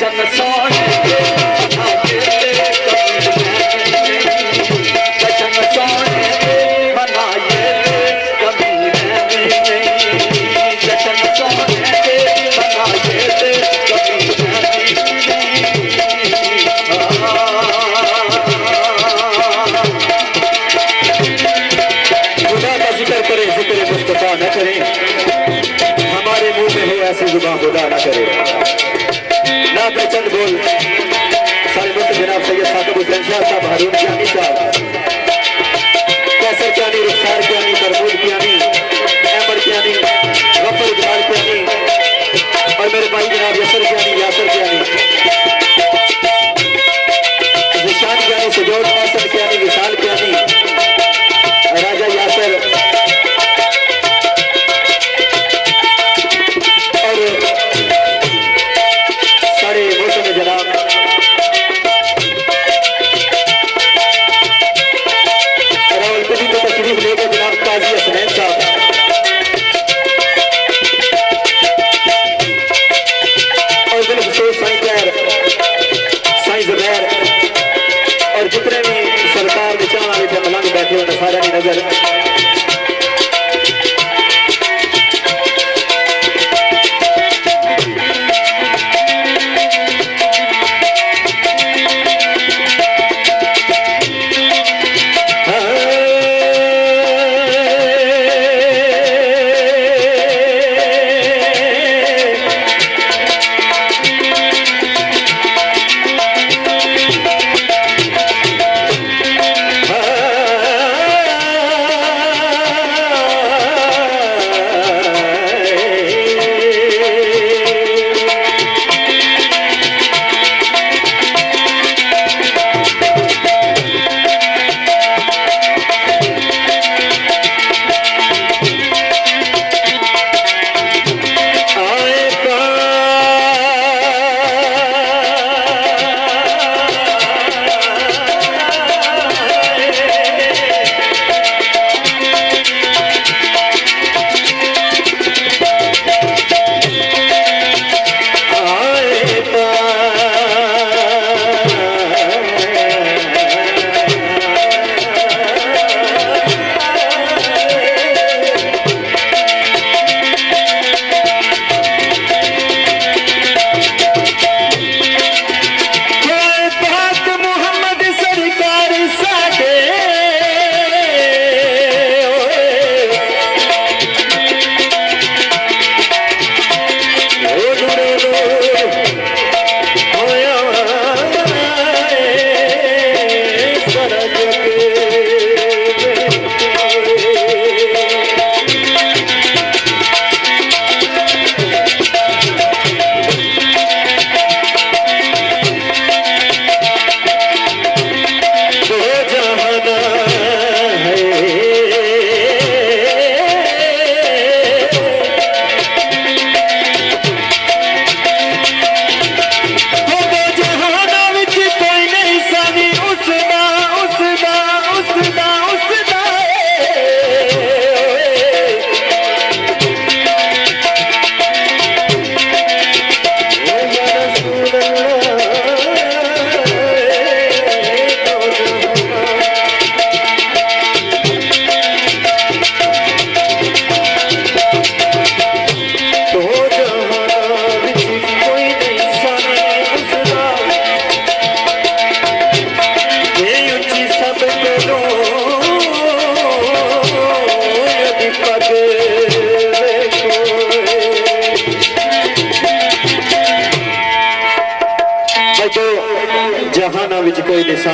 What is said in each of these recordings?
जशन सोने बनाए ते कभी रहती नहीं, जशन सोने बनाए ते कभी रहती नहीं। जुबान खुदा ना करे ना चंद बोल सारे मुफ्त जनाब सैयद साकिब हुसैन शाह साहब, हारून कियानी साहब, कैसर कियानी, रुखसार कियानी, महमूद कियानी, अहमद कियानी, गफर इकबाल कियानी और मेरे भाई जनाब यसर कियानी, यासर कियानी, निशान कियानी, सुजोद हसन कियानी, विशाल कियानी, राजा यासर सारे मौसम जनाब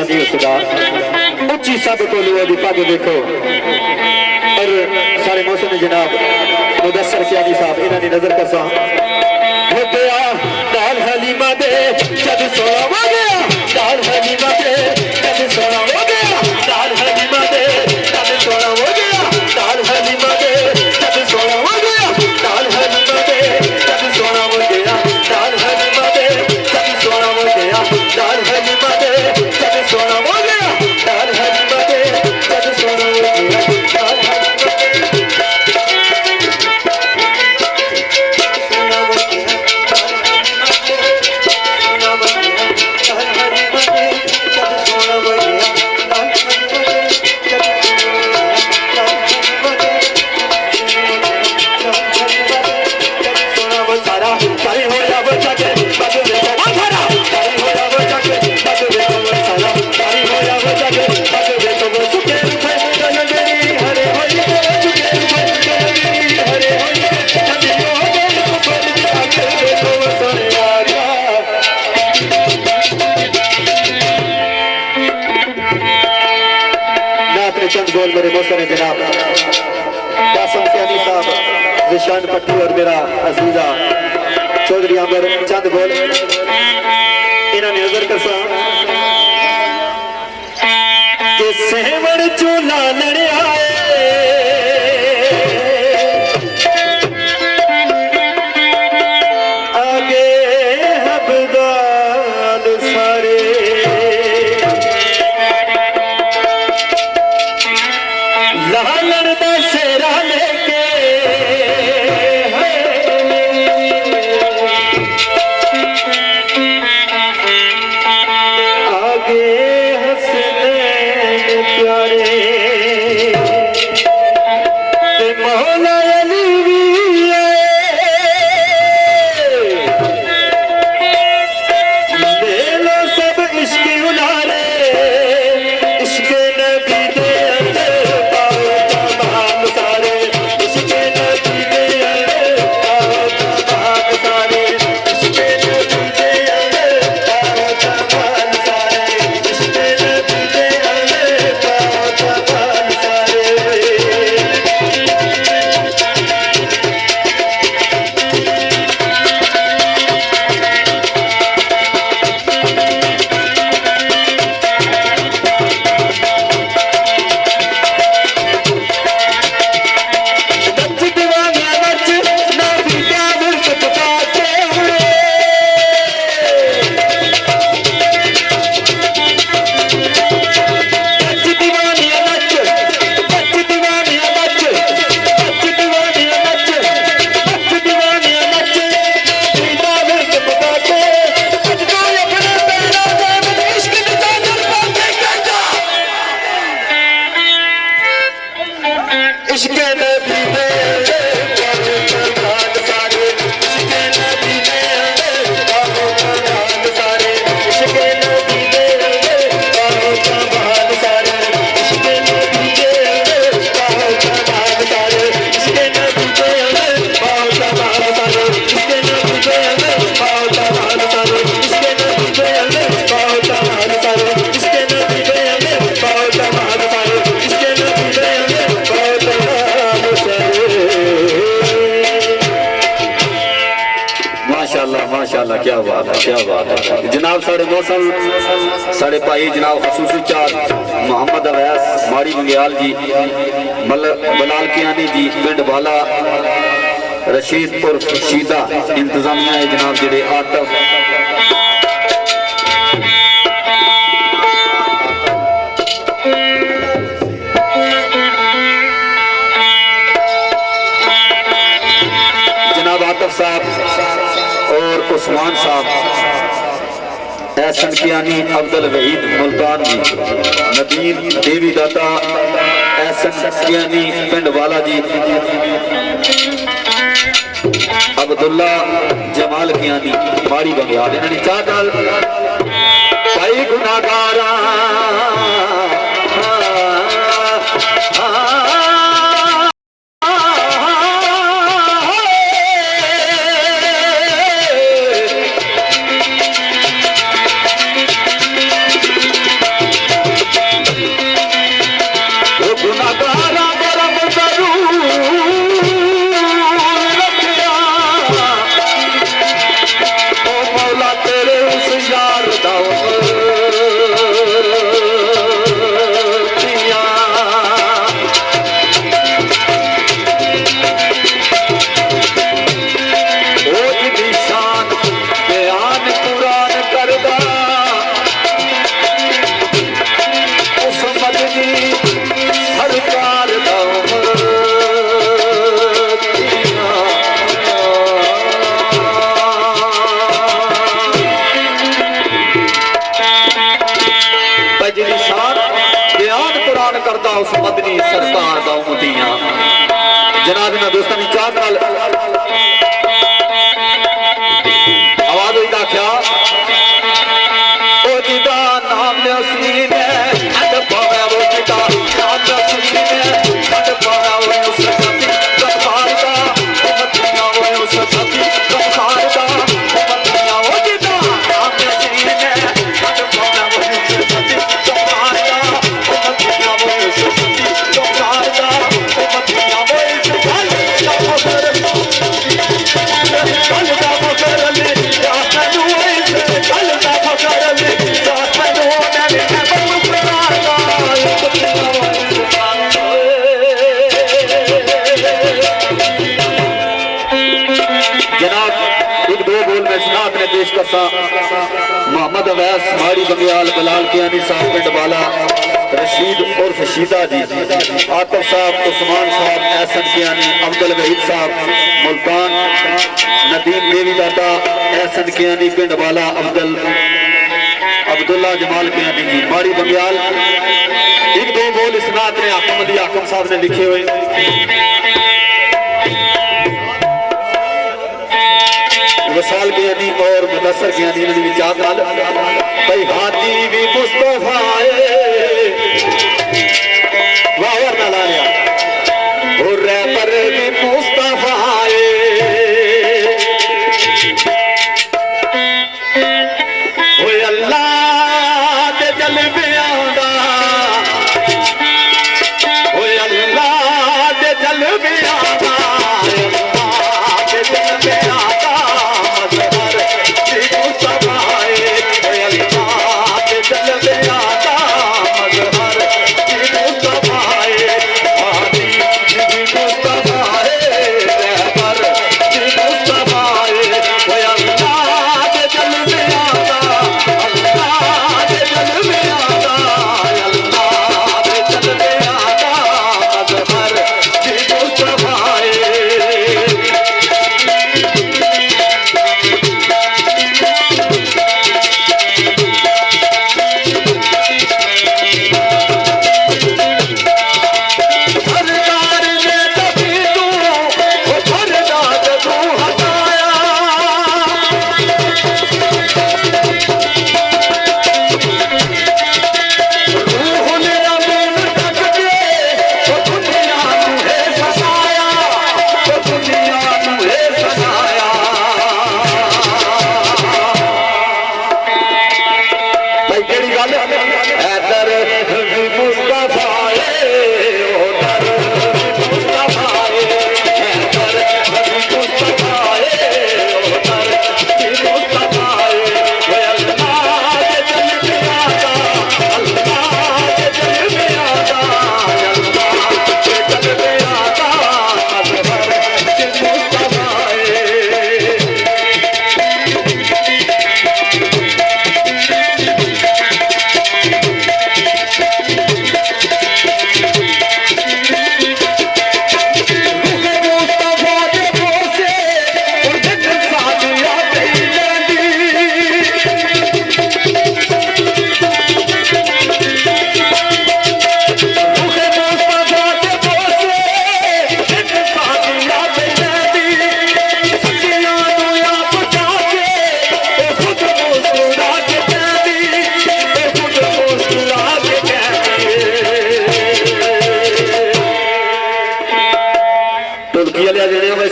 जी उसका उच्ची सब को लो दी पग देखो और सारे मौसम जनाब मुदस्सर कियानी साहब इन्होंने नजर कर सा हो गया दाल हलीमा दे जब सोना हो गया दाल हलीमा दे जब सोना हो गया दाल हलीमा दे जब सोना हो गया दाल हलीमा दे जब सोना हो गया दाल हलीमा दे जब सोना हो गया दाल हलीमा दे जब सोना हो गया दाल हलीमा दे जब सोना हो गया दाल हलीमा दे जब सोना हो गया चंद गोल मेरे मौसम जनाब कासम कियानी साहब जिशान पट्टी और मेरा अजीजा चौधरी आमिर चंद गोल इन्होंने नजर कर सा कि सेवड़ चूल्हा लड़े आए आगे हबदाल सारे लालन दा सेरा लेके आगे हसनैन प्यारे ते मौला अली भी ले लो सब इश्क उलारे इश्क नबी दे माशाल्लाह क्या बात है क्या बात है जनाब साढ़े मौसम साढ़े भाई जनाब खसूसी चार मोहम्मद अवैस माड़ी मंगयाल जी बलाल कियानी जी पिंड बाला रशीद उर्फ शीदा इंतजामिया है जनाब जेडे आटफ जनाब आटफ साहब और उस्मान साहब एहसन कियानी अब्दुल वहीद मुल्तान जी नदीम देवी दाता एहसन कियानी पिंड वाला जी अब्दुल्ला जमाल कियानी माड़ी बंगियाल इन्होंने चार भाई गुनाहगारा सरकार दा उम्मतियां जनाब इन्हां दोस्तां दी चाहत नाल आवाज होई दा क्या ओ जिदा नाम नसीब है अद पावे वो जिदा नाम नसीब है अद पावे वो उस सती सरकार दा उम्मतियां वो उस सती सरकार दा उम्मतियां वो जिदा नाम नसीब है अद पावे वो उस सती सरकार दा उम्मतियां वो उस सती सरकार दा उम्मतियां वो इस गल दा फकर ले रास्ता तू इस गल दा फकर ले रास्ता तू मैंने बल्लू प्यार दा जनाब एक दो बोल में सुना अपने पेश करसा मोहम्मद अवैस माड़ी बंगियाल बलाल कियानी साहब पिंड वाला रशीद और फशीदा जी आतिफ साहब उस्मान साहब एहसन कियानी अब्दुल वहीद साहब मुल्तान नदीम देवी दाता एहसन कियानी पिंड वाला अब्दुल्ला जमाल कियानी जी माड़ी बंगियाल एक दो बोल इस नात ने हाकिम अली हाकिम साहब ने लिखे हुए वसाल कियानी और मुदस्सर कियानी ने विचार नाल भाई हाथी भी मुस्तफा वावर ना ला लिया और रैपर भी मुस्तफा ओए अल्लाह दे जलवे आंदा ओए अल्लाह दे जलवे आंदा अल्लाह दे जलवे आंदा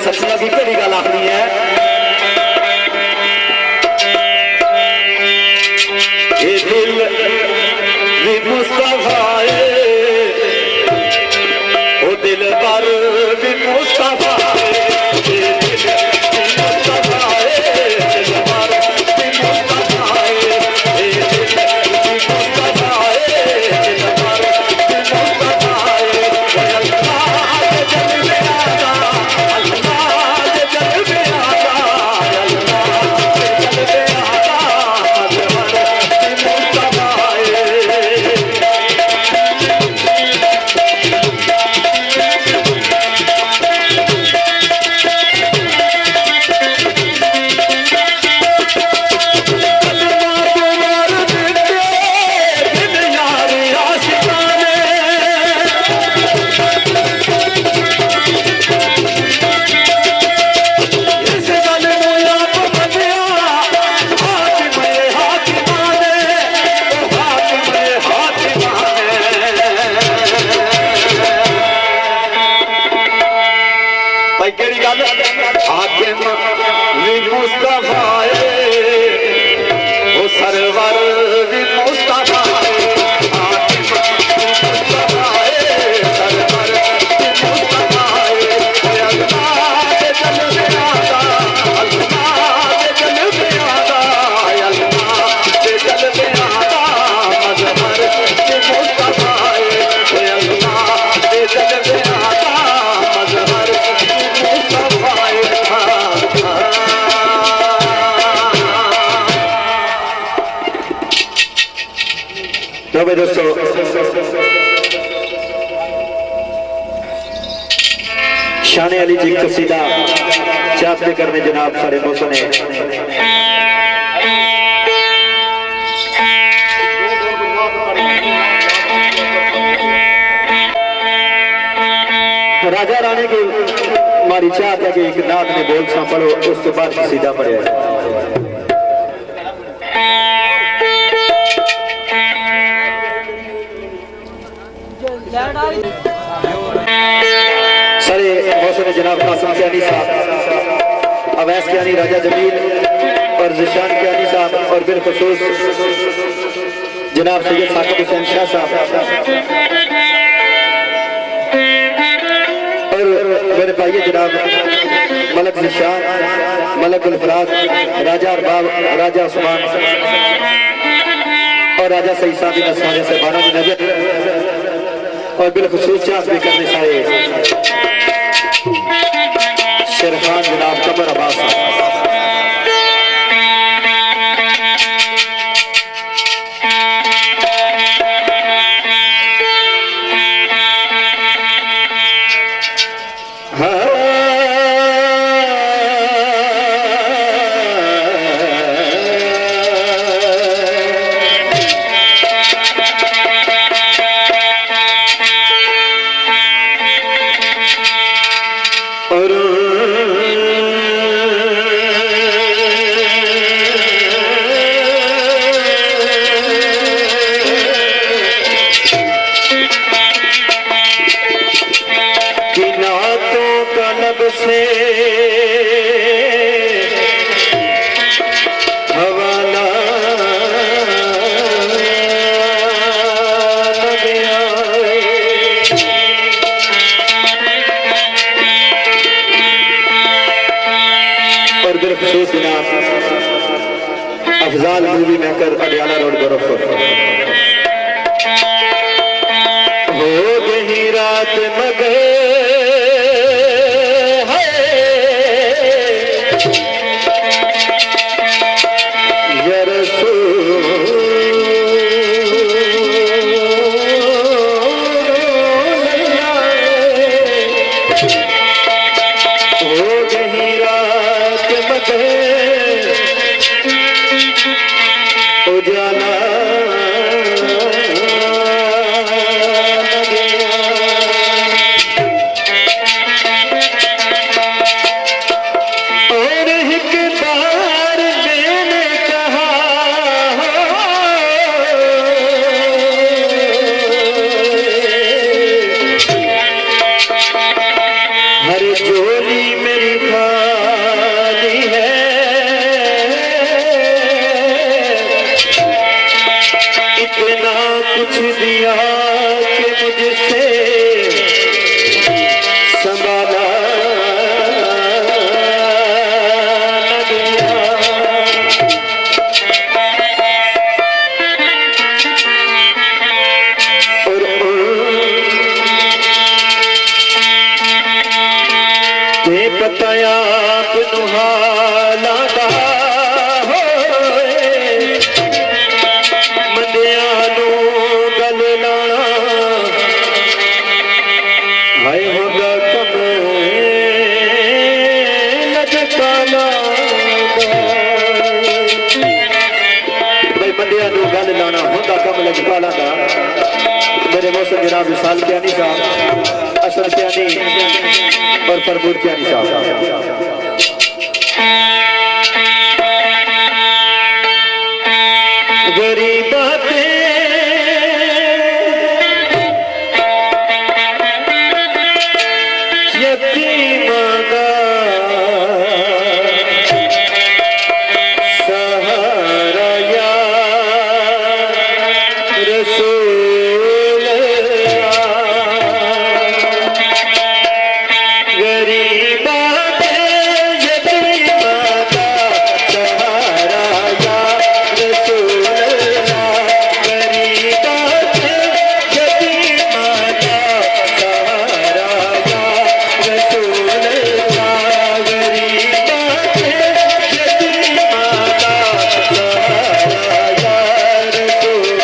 सपना की कड़ी गल आखनी है ये दिल भी मुस्तफा ओ दिल पर भी मुस्तफा भाई केड़ी गल हाकिम भी मुस्तफा ओ सरवर भी मुस्तफा दोस्तों शान अली जी कसीदा चाहते करने जनाब सारे मौसम ने राजा रानी की हमारी चाहत है कि एक नाथ ने बोल सा पढ़ो उसके बाद कसीदा पढ़े सारे मौसम जनाब कासिम कियानी साहब अवैस कियानी राजा जमील और जिशान कियानी साहब और बिलखुसूस जनाब सैयद साकिब हुसैन शाह साहब और मेरे भाई जनाब मलक जिशान मलक गुलफराज राजा अरबाब राजा उस्मान और राजा सईद साहब से बारह की नजर और बिलखुसूस चाहत भी करने सारे शेर खान जनाब कमर अब्बास से हवाला गया और बिलखुसूस जनाब Afzal movie maker Adiala road Gorakhpur हो गई रात मगर कुछ दिया कि मुझसे संभाला न गया और ते बताया नुहाला मेरे मौसम जनाब विशाल कियानी साहब असर कियानी और फरबूर कियानी साहब गरीब ये यतीम का सहारा या रसूल गरीबा के यतीम का सहारा या रसूल गरीबा के यतीम का सहारा या रसूल गरीबा के यतीम का सहारा या रसूल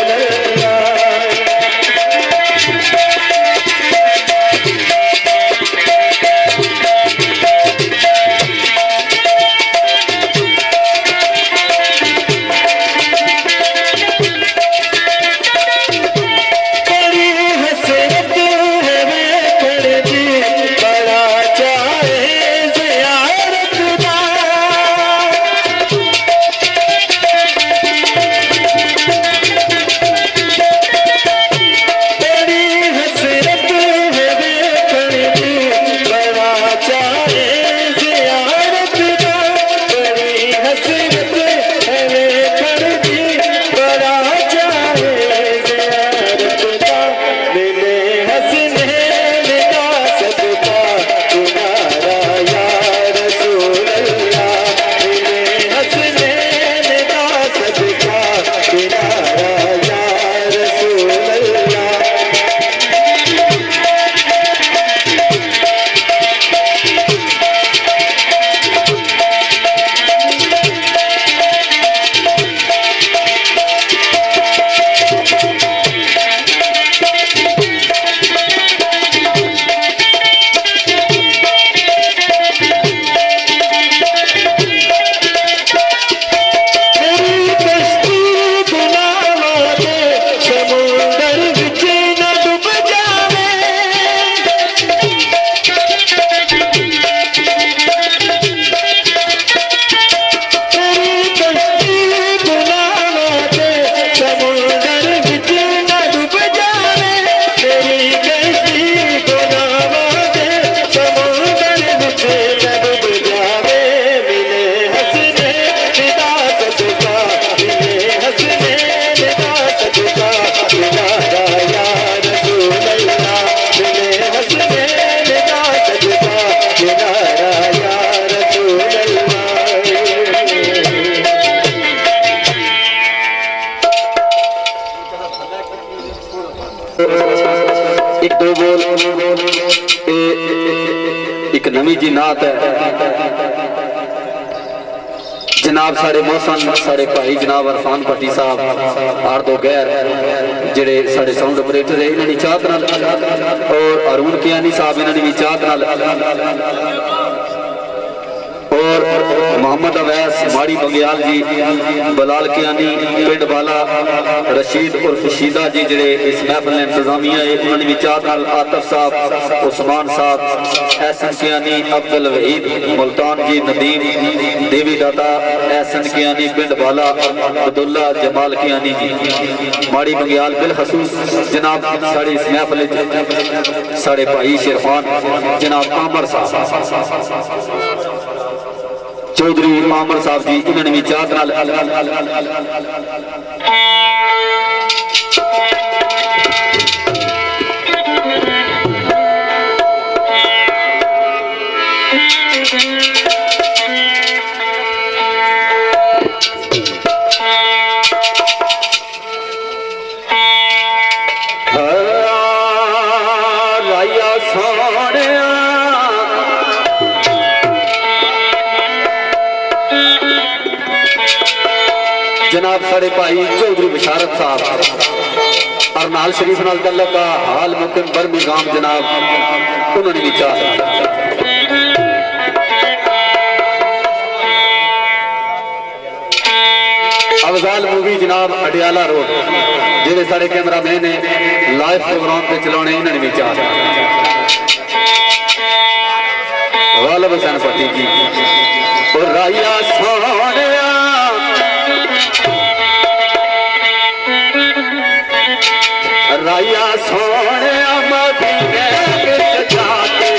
एक दो बोल एक नवी जी नात है जनाब सारे मौसन सारे भाई जनाब अरफान भट्टी साहब आर दो गैर जेड़े सारे साउंड ऑपरेटर है इन्होंने चाहत नाल और अरुण कियानी साहब इन्होंने भी चाहत नाल और मोहम्मद अवैस माड़ी बंगियाल जी बलाल कियानी पिंड वाला रशीद और फशीदा जी जेड़े इस महफिल ने इंतजामिया है उन्होंने भी चाहत नाल आतिफ साहब उस्मान साहब एहसन कियानी अब्दुल वहीद मुल्तान जी नदीम देवी दाता एहसन कियानी पिंड वाला अब्दुल्ला जमाल कियानी जी माड़ी बंगियाल बिलखसूस जनाब साड़ी इस महफिल साड़े भाई शेरफान जनाब आमर साहब चौधरी आमर साहब जी इन्होंने भी चाहत नाल राया सोने जनाब सारे भाई चौधरी बशारत साहब अरनाल शरीफ नाल तल्लक का हाल मुकिम बर्मिंघम जनाब उन्होंने भी चाह अफजाल मूवी जनाब अडियाला रोड जेडे सारे कैमरा मैन ने लाइव प्रोग्राम पे चलाने इन्होंने भी चाह गालिब हुसैन भट्टी जी और राया सोने राया सोने मदीने जाते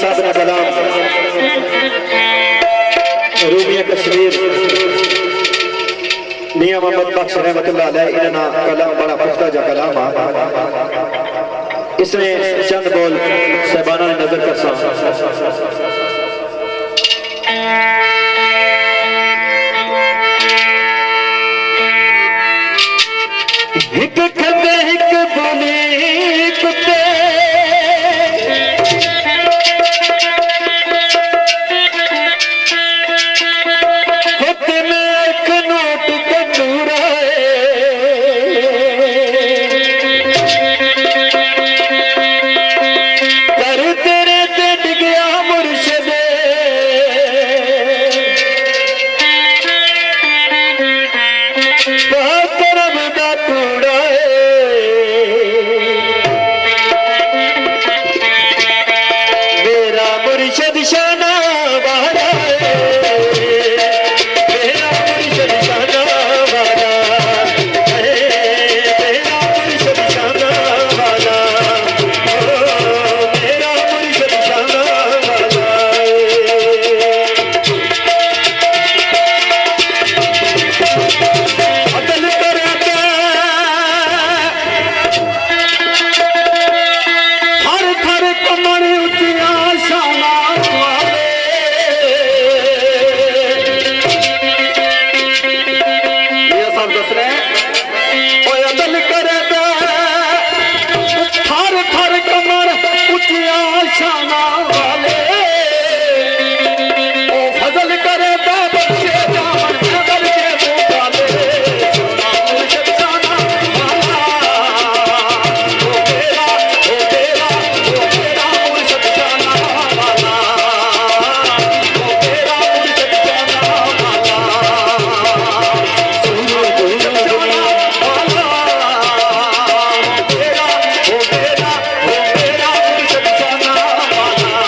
साहब ने कलाम रूमिया कश्मीर मियां मोहम्मद बख्श रहमतुल्लाह अलैह इन्ना कलाम बड़ा पुख्ता जा कलाम आ इसने चंद बोल साहबाना ने नजर कर सा हिक खंदे हिक बोली कुत्ते होते में एक नोट कंदूरा कर तेरे ते डिगया मुर्शद करम दा टूड़ा मेरा मुर्शद शाना वाला मेरा मुर्शद शाना वाला मेरा मुर्शद शाना वाला मेरा मुर्शद शाना वाला अदल करता हर थर कमर उचिया शाना वाले ये सब दस रहे ओए अदल करता हर थर कमर उचिया शाना वाले ओ फजल करता बच्चे जामन नगर के मुकाले सोना मुर्शद शाना वाला ओ मेरा मुर्शद शाना वाला ओ मेरा मुर्शद शाना वाला सुनो शाना वाला मेरा मुर्शद शाना वाला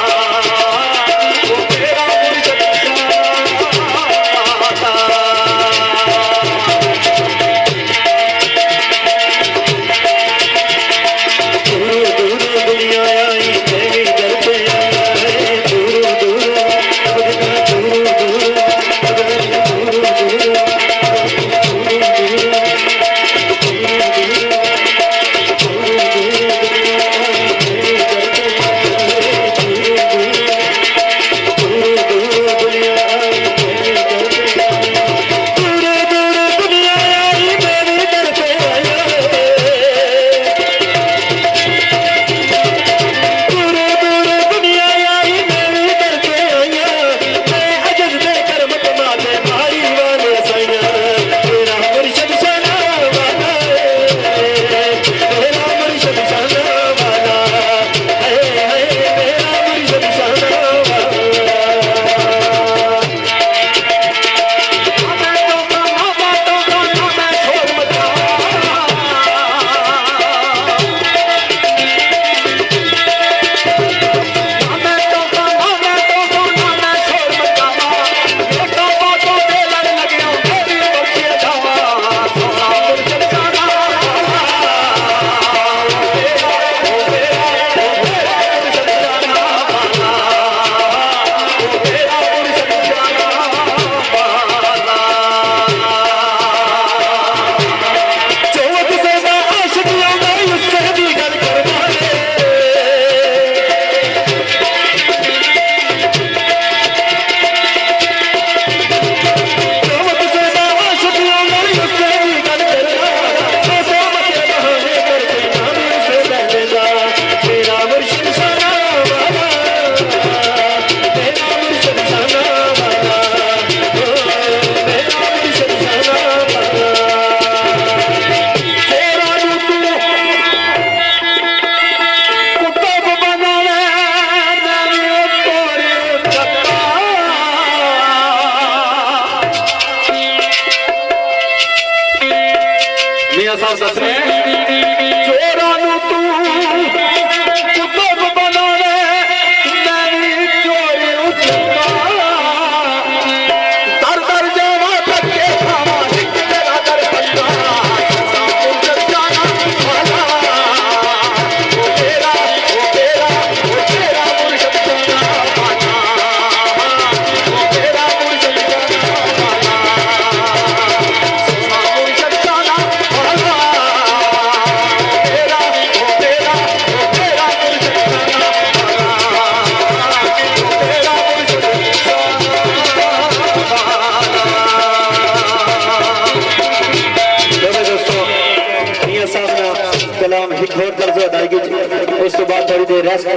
उस तो बाद थोड़ी देर रेस्ट,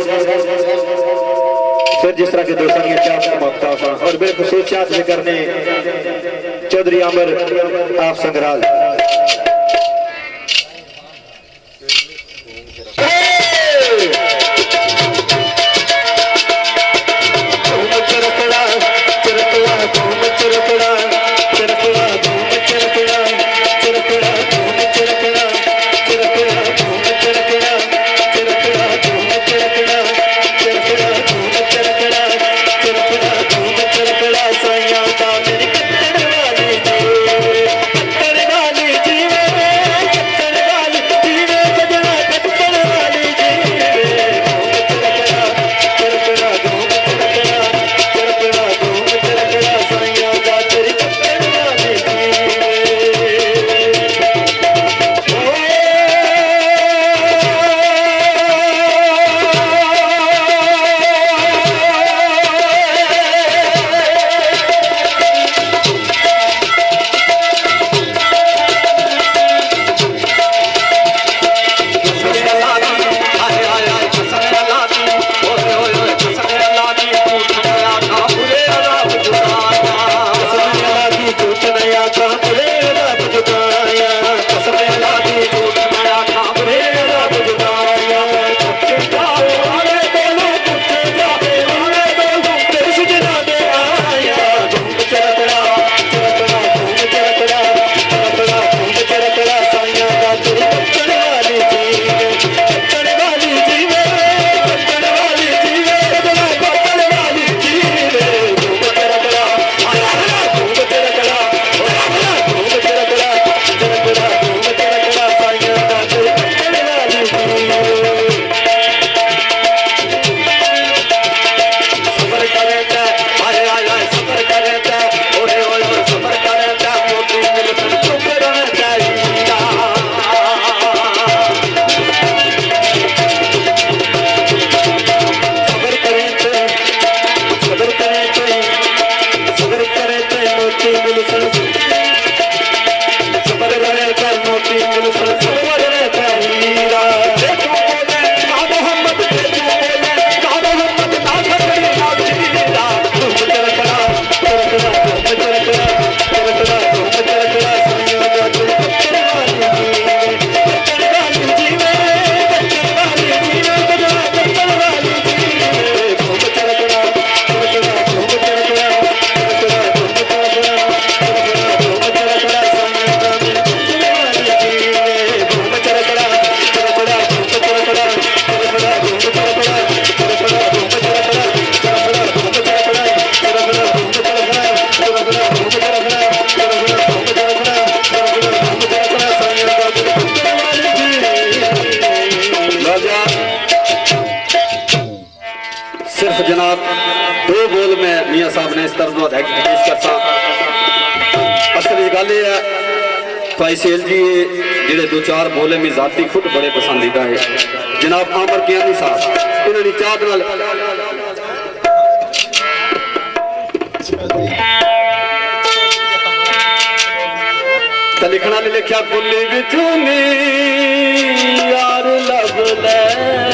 फिर जिस तरह के दोस्तों की चाहत मौका और बिलखसूस चाहत में करने चौधरी आमिर आप संग्राल। जनाब दो बोल में मियाँ साहब ने इस तरह पेश करता। असल गल है भाई सेल जी जेडे दो चार बोले में जाती खुद बड़े पसंदीदा है। जनाब आमिर कियानी साहब इन्होंने चाहत नाल लिखना लिखा कुली बिचूनी यार लब ले